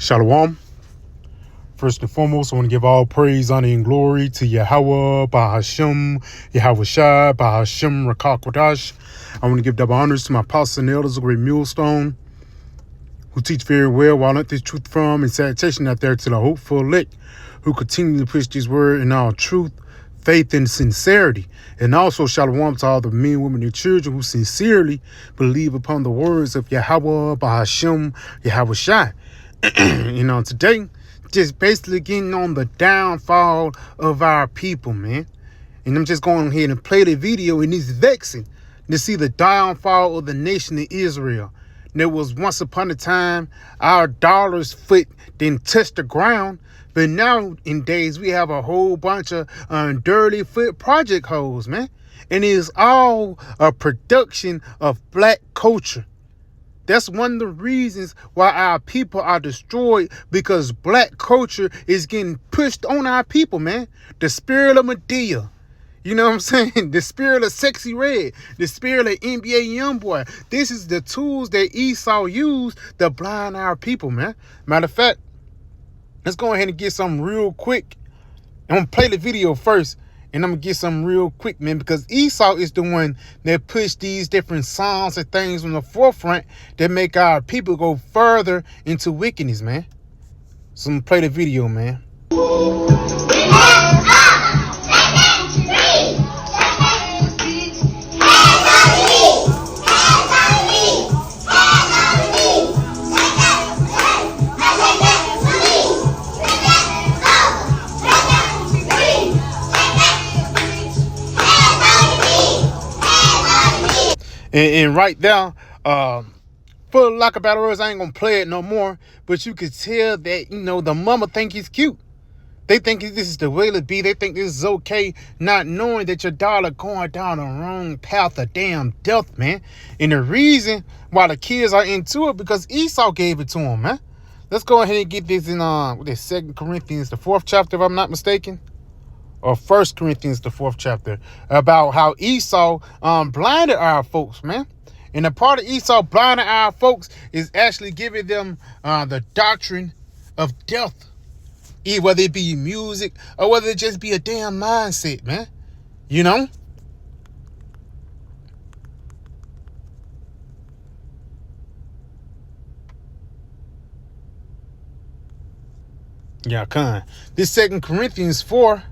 Shalom. First and foremost, I want to give all praise, honor, and glory to Yahweh, Bahashem, Yahweh Shai, Bahashem, Rakakwadash. I want to give double honors to my apostles and elders of Great Millstone, who teach very well while not this truth from, and salutation out there to the hopeful elect, who continue to push this word in all truth, faith, and sincerity. And also shalom to all the men, women, and children who sincerely believe upon the words of Yahweh, Bahashem, Yahweh Shai. Today, just basically getting on the downfall of our people, man. And I'm just going ahead and play the video, and it's vexing to see the downfall of the nation of Israel. There was once upon a time our dollar's foot didn't touch the ground, but now in days we have a whole bunch of dirty foot project hoes, man. And it is all a production of black culture. That's one of the reasons why our people are destroyed, because black culture is getting pushed on our people, man. The spirit of Medea, you know what I'm saying? The spirit of Sexy Red, the spirit of NBA Youngboy. This is the tools that Esau used to blind our people, man. Matter of fact, let's go ahead and get something real quick. I'm going to play the video first. And I'm going to get something real quick, man, because Esau is the one that pushed these different songs and things on the forefront that make our people go further into wickedness, man. So I'm going to play the video, man. And right there, for lack of better words, I ain't gonna play it no more. But you could tell that, the mama think he's cute. They think this is the way to be. They think this is okay, not knowing that your daughter going down the wrong path of damn death, man. And the reason why the kids are into it, because Esau gave it to them, man. Let's go ahead and get this in this 2 Corinthians, the 4th chapter, if I'm not mistaken. Or 1 Corinthians, the 4th chapter, about how Esau blinded our folks, man. And the part of Esau blinding our folks is actually giving them the doctrine of death, whether it be music or whether it just be a damn mindset, man. Yeah, con. This 2 Corinthians 4.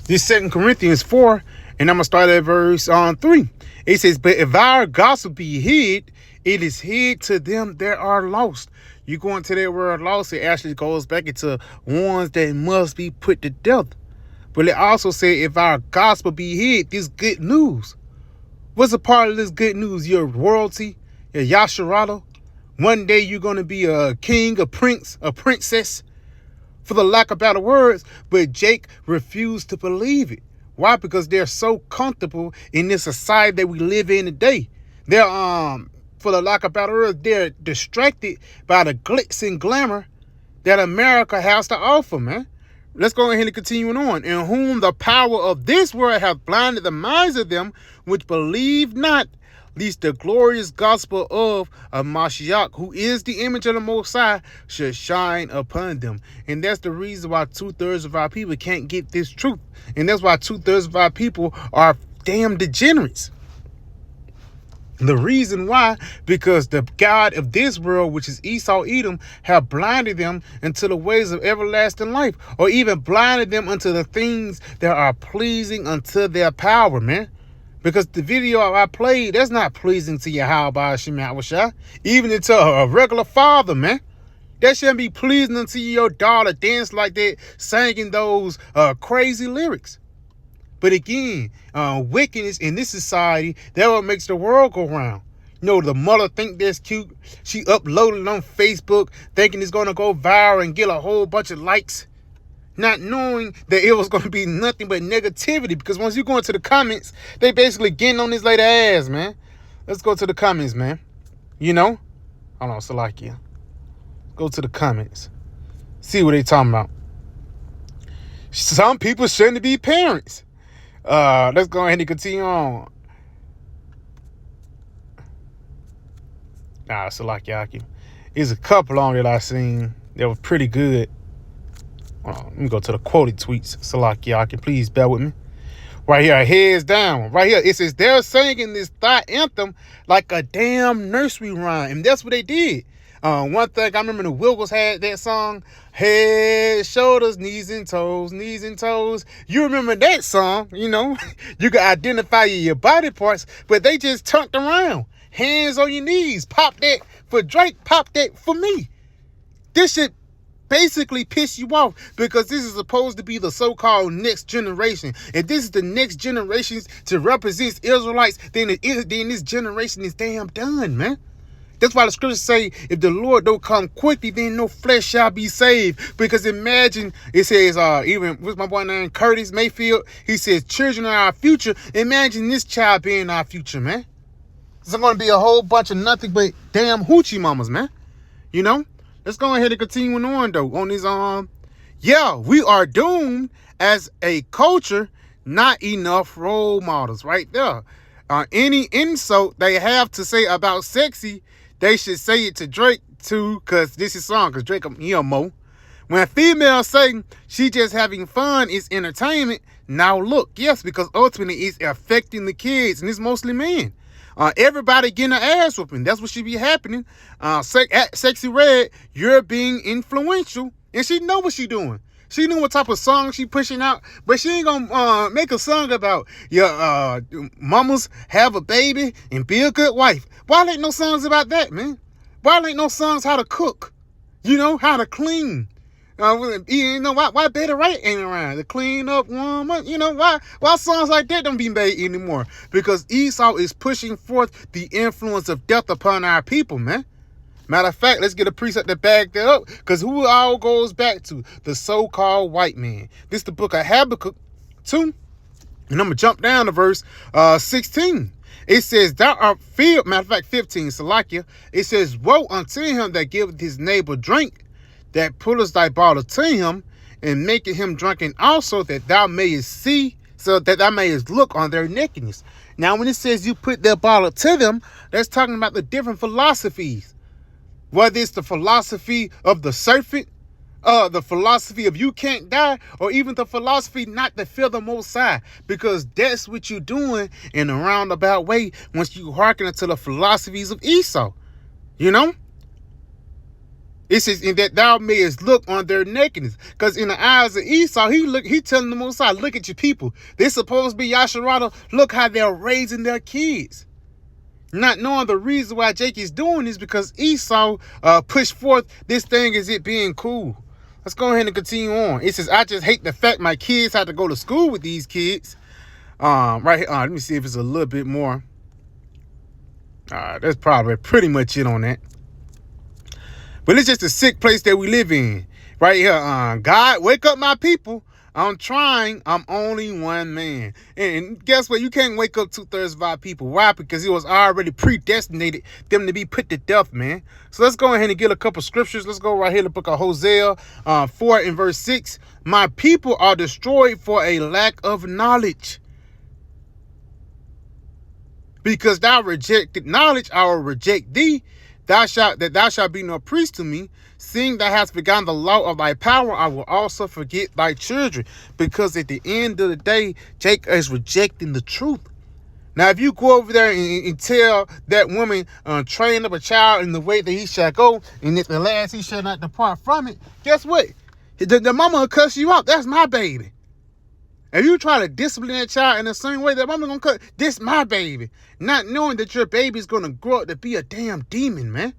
This 2 Corinthians 4, and I'm going to start at verse 3. It says, but if our gospel be hid, it is hid to them that are lost. You go into that word lost, it actually goes back into ones that must be put to death. But it also said, if our gospel be hid, this good news. What's a part of this good news? Your royalty, your Yasharala. One day you're going to be a king, a prince, a princess, for the lack of better words. But Jake refused to believe it. Why? Because they're so comfortable in this society that we live in today. They're for the lack of better words, they're distracted by the glitz and glamour that America has to offer, man. Let's go ahead and continue on. In whom the power of this world hath blinded the minds of them which believe not, lest the glorious gospel of Mashiach, who is the image of the Most High, should shine upon them. And that's the reason why 2/3 of our people can't get this truth. And that's why 2/3 of our people are damn degenerates. The reason why, because the God of this world, which is Esau Edom, have blinded them into the ways of everlasting life, or even blinded them unto the things that are pleasing unto their power, man. Because the video I played, that's not pleasing to Yahweh Shai, even to a regular father, man. That shouldn't be pleasing unto your daughter dance like that, singing those crazy lyrics. But again, wickedness in this society, that's what makes the world go round. The mother think that's cute. She uploaded it on Facebook thinking it's going to go viral and get a whole bunch of likes, not knowing that it was going to be nothing but negativity. Because once you go into the comments, they basically getting on this lady ass, man. Let's go to the comments, man. Hold on, Salakia. Go to the comments. See what they talking about. Some people shouldn't be parents. Let's go ahead and continue on. Salakyaki. There's a couple on that I seen that were pretty good. Let me go to the quoted tweets. Salakyaki, please bear with me. Right here, heads down. Right here, it says they're singing this thigh anthem like a damn nursery rhyme. And that's what they did. One thing I remember, the Wiggles had that song, head, shoulders, knees and toes, knees and toes. You remember that song, you know. You can identify your body parts, but they just turned around. Hands on your knees. Pop that for Drake, pop that for me. This shit basically piss you off because this is supposed to be the so-called next generation. If this is the next generation to represent Israelites, then this generation is damn done, man. That's why the scriptures say, if the Lord don't come quickly, then no flesh shall be saved. Because imagine, it says, even what's my boy named Curtis Mayfield, he says, children are our future. Imagine this child being our future, man. It's going to be a whole bunch of nothing but damn hoochie mamas, man. You know? Let's go ahead and continue on, though, on this, yeah, we are doomed as a culture, not enough role models, right there. Any insult they have to say about sexy, they should say it to Drake, too, because this is song, because Drake, he a mo. When females say she just having fun is entertainment, now look, yes, because ultimately it's affecting the kids, and it's mostly men. Everybody getting an ass whooping. That's what should be happening. Sexy Red, you're being influential. And she know what she doing. She knew what type of song she pushing out. But she ain't gonna make a song about your mamas have a baby and be a good wife. Why ain't no songs about that, man? Why ain't no songs how to cook? You know, how to clean. You know, why Betty Wright ain't around? The clean up woman, you know, why songs like that don't be made anymore? Because Esau is pushing forth the influence of death upon our people, man. Matter of fact, let's get a precept to back that up, because who it all goes back to? The so-called white man. This is the book of Habakkuk 2, and I'm going to jump down to verse 16. It says, thou art filled, matter of fact, 15, Salakia. It says, woe unto him that giveth his neighbor drink, that puttest thy bottle to him, and maketh him drunken also, that thou mayest see, so that thou mayest look on their nakedness. Now, when it says you put their bottle to them, that's talking about the different philosophies. Whether it's the philosophy of the serpent, the philosophy of you can't die, or even the philosophy not to fear the Most High, because that's what you're doing in a roundabout way once you hearken to the philosophies of Esau. You know? It says, in that thou mayest look on their nakedness. Because in the eyes of Esau, he telling the Most High, look at your people. They're supposed to be Yasharada. Look how they're raising their kids. Not knowing the reason why Jake is doing this, because Esau pushed forth this thing as it being cool. Let's go ahead and continue on. It says, I just hate the fact my kids have to go to school with these kids. Right here, let me see if it's a little bit more. That's probably pretty much it on that. But it's just a sick place that we live in. Right here, God, wake up my people. I'm trying. I'm only one man. And guess what? You can't wake up 2/3 of our people. Why? Because it was already predestinated them to be put to death, man. So let's go ahead and get a couple scriptures. Let's go right here to the book of Hosea 4 and verse 6. My people are destroyed for a lack of knowledge. Because thou rejected knowledge, I will reject thee. Thou shalt be no priest to me. Seeing thou hast begun the law of thy power, I will also forget thy children. Because at the end of the day, Jacob is rejecting the truth. Now, if you go over there and tell that woman, train up a child in the way that he shall go, and at the last he shall not depart from it, guess what? The mama will cuss you out. That's my baby. If you try to discipline that child in the same way, that mama gonna cut, this my baby. Not knowing that your baby's gonna grow up to be a damn demon, man.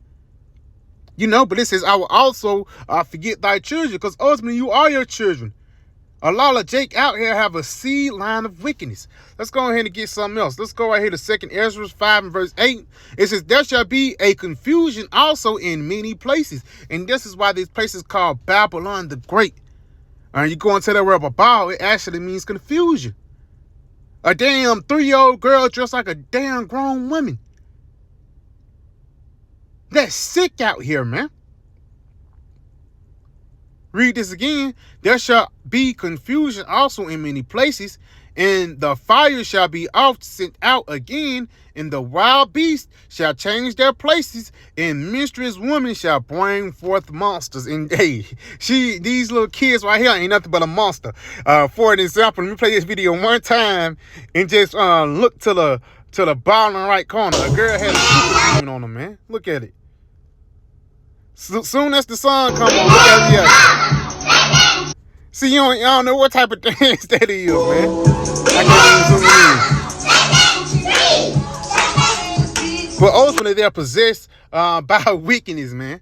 You know, but it says, I will also forget thy children, because ultimately you are your children. A lot of Jake out here have a seed line of wickedness. Let's go ahead and get something else. Let's go right here to 2 Ezra 5 and verse 8. It says, there shall be a confusion also in many places. And this is why this place is called Babylon the Great. You go into that word Babal, it actually means confusion. A damn 3-year-old girl dressed like a damn grown woman. That's sick out here, man. Read this again. There shall be confusion also in many places, And the fire shall be oft sent out again, and the wild beasts shall change their places, and minstrous women shall bring forth monsters. And hey, these little kids right here ain't nothing but a monster. For an example, let me play this video one time and just look to the bottom right corner. A girl had a super demon on her, man. Look at it. Soon as the sun come on, look at it. See, you don't know what type of dance that is, man. But ultimately, they're possessed by wickedness, man.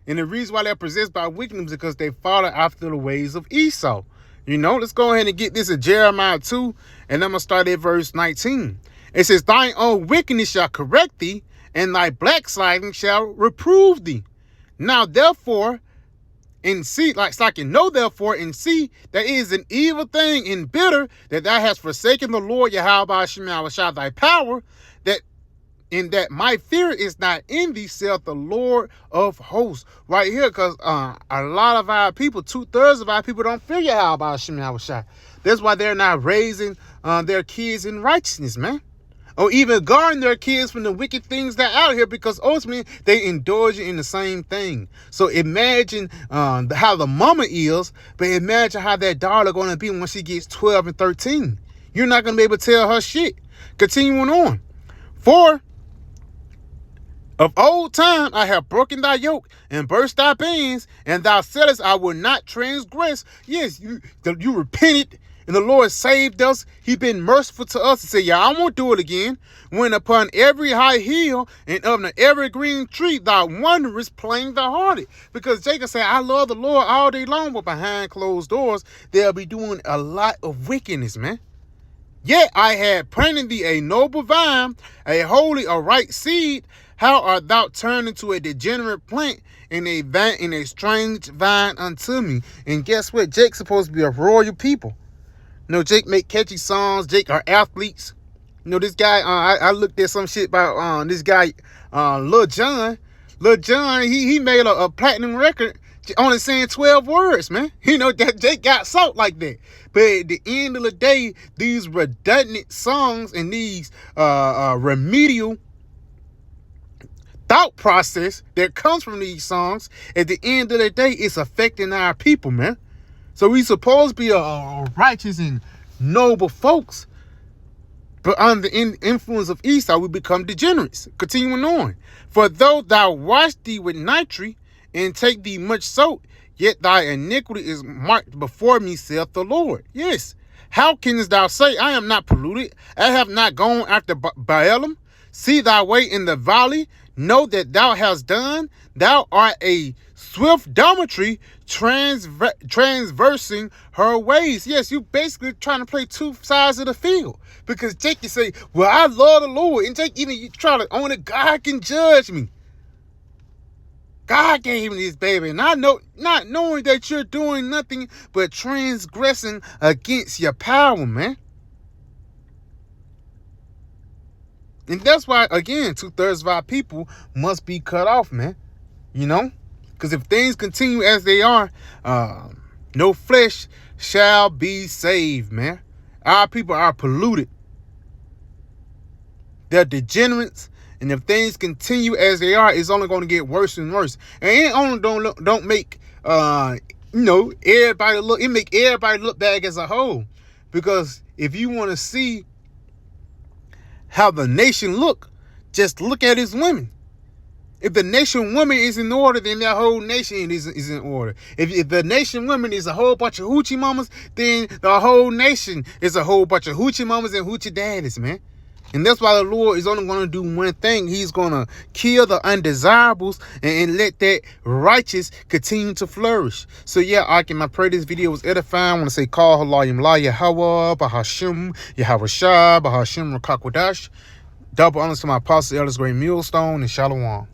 And the reason why they're possessed by wickedness is because they follow after the ways of Esau. You know, let's go ahead and get this in Jeremiah 2, and I'm going to start at verse 19. It says, thine own wickedness shall correct thee, and thy backsliding shall reprove thee. Now, therefore, and see, like so I can know therefore and see that it is an evil thing and bitter that thou hast forsaken the Lord Yahweh Shemah thy power, that in that my fear is not in thee, saith the Lord of hosts. Right here, because a lot of our people, 2/3 of our people don't fear Yahweh Shemah. That's why they're not raising their kids in righteousness, man. Or even guarding their kids from the wicked things that are out here, because ultimately they indulge in the same thing. So imagine how the mama is, but imagine how that daughter going to be when she gets 12 and 13. You're not going to be able to tell her shit. Continuing on. For of old time I have broken thy yoke and burst thy bands, and thou saidest, I will not transgress. Yes, you repented, and the Lord saved us. He been merciful to us and said, yeah, I won't do it again. When upon every high hill and of the evergreen tree thou wanderest playing the harlot. Because Jacob said, I love the Lord all day long, but behind closed doors, they'll be doing a lot of wickedness, man. Yet I had planted thee a noble vine, a holy, a right seed. How art thou turned into a degenerate plant and a strange vine unto me? And guess what? Jake's supposed to be a royal people. You know, Jake make catchy songs. Jake are athletes. You know, this guy, I looked at some shit about this guy, Lil Jon. Lil Jon, he made a platinum record only saying 12 words, man. You know, that Jake got salt like that. But at the end of the day, these redundant songs and these remedial thought process that comes from these songs, at the end of the day, it's affecting our people, man. So we supposed to be a righteous and noble folks, but under the influence of Esau, we become degenerates. Continuing on. For though thou wash thee with nitre and take thee much salt, yet thy iniquity is marked before me, saith the Lord. Yes. How canst thou say, I am not polluted? I have not gone after Baalim. See thy way in the valley. Know that thou hast done. Thou art a swift dormitory transversing her ways. Yes, you basically trying to play two sides of the field. Because Jake can say, well, I love the Lord. And Jake, even you try to own it, God can judge me. God gave me this baby. And I know, not knowing that you're doing nothing but transgressing against your power, man. And that's why, again, 2/3 of our people must be cut off, man. You know? Because if things continue as they are, no flesh shall be saved, man. Our people are polluted. They're degenerates. And if things continue as they are, it's only going to get worse and worse. And it only don't make, everybody look, it make everybody look bad as a whole. Because if you want to see how the nation look, just look at its women. If the nation woman is in order, then that whole nation is in order. If the nation woman is a whole bunch of hoochie mamas, then the whole nation is a whole bunch of hoochie mamas and hoochie daddies, man. And that's why the Lord is only going to do one thing. He's going to kill the undesirables and let that righteous continue to flourish. So yeah, I pray this video was edifying. I want to say, call Halayim La Yahweh, Bahashim, Yahweh Shah, Bahashim Rakakwadash. Double honors to my apostle, Elders Great Millstone, and Shalom.